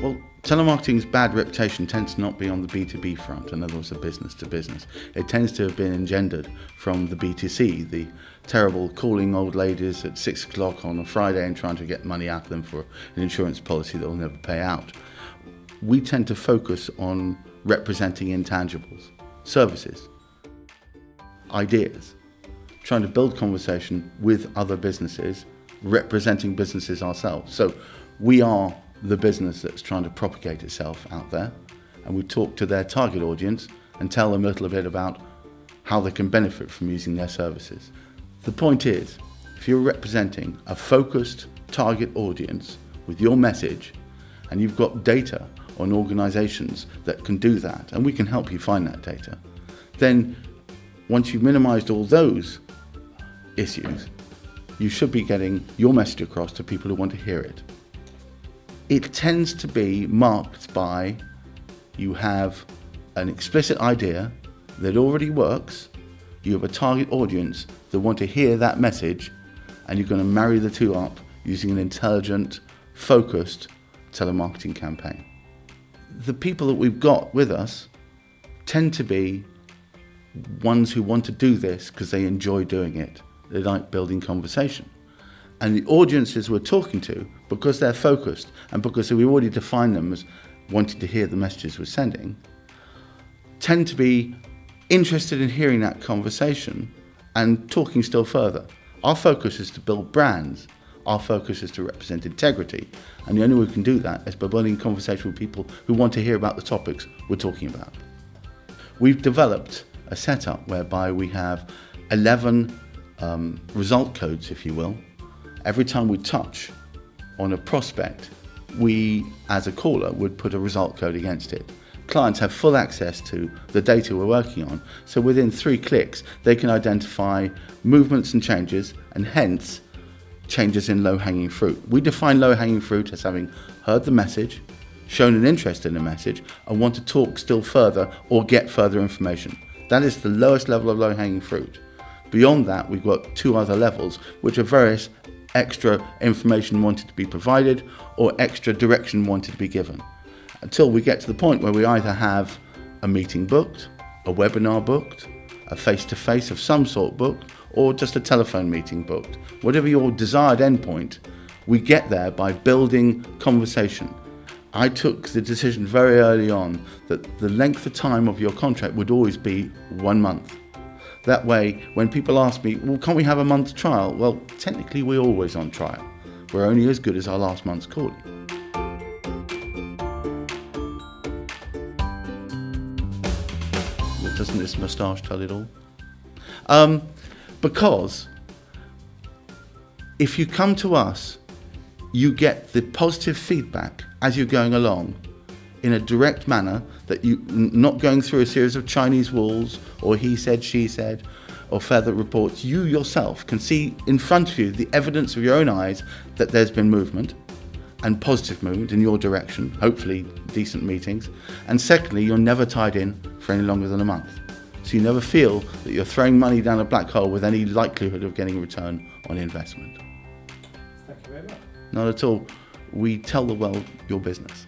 Well, telemarketing's bad reputation tends to not be on the B2B front, in other words, the business to business. It tends to have been engendered from the B2C, the terrible calling old ladies at 6 o'clock on a Friday and trying to get money out of them for an insurance policy that will never pay out. We tend to focus on representing intangibles, services, ideas, trying to build conversation with other businesses, representing businesses ourselves. So we are the business that's trying to propagate itself out there, and we talk to their target audience and tell them a little bit about how they can benefit from using their services. The point is, if you're representing a focused target audience with your message, and you've got data on organizations that can do that, and we can help you find that data, then once you've minimized all those issues, you should be getting your message across to people who want to hear it. It tends to be marked by you have an explicit idea that already works, you have a target audience that want to hear that message, and you're going to marry the two up using an intelligent, focused telemarketing campaign. The people that we've got with us tend to be ones who want to do this because they enjoy doing it. They like building conversation. And the audiences we're talking to, because they're focused and because we already define them as wanting to hear the messages we're sending, tend to be interested in hearing that conversation and talking still further. Our focus is to build brands. Our focus is to represent integrity. And the only way we can do that is by building conversation with people who want to hear about the topics we're talking about. We've developed a setup whereby we have 11 result codes, if you will. Every time we touch on a prospect, we, as a caller, would put a result code against it. Clients have full access to the data we're working on, so within 3 clicks, they can identify movements and changes, and hence, changes in low-hanging fruit. We define low-hanging fruit as having heard the message, shown an interest in the message, and want to talk still further or get further information. That is the lowest level of low-hanging fruit. Beyond that, we've got 2 other levels, which are various extra information wanted to be provided or extra direction wanted to be given, until we get to the point where we either have a meeting booked, a webinar booked, a face-to-face of some sort booked, or just a telephone meeting booked. Whatever your desired endpoint, we get there by building conversation. I took the decision very early on that the length of time of your contract would always be 1 month. That way, when people ask me, well, can't we have a month's trial? Well, technically we're always on trial. We're only as good as our last month's calling. Well, doesn't this moustache tell it all? Because if you come to us, you get the positive feedback as you're going along in a direct manner, that you not going through a series of Chinese walls or he said, she said, or feather reports. You yourself can see in front of you the evidence of your own eyes that there's been movement, and positive movement in your direction, hopefully decent meetings. And secondly, you're never tied in for any longer than a month. So you never feel that you're throwing money down a black hole with any likelihood of getting a return on investment. Thank you very much. Not at all. We tell the world your business.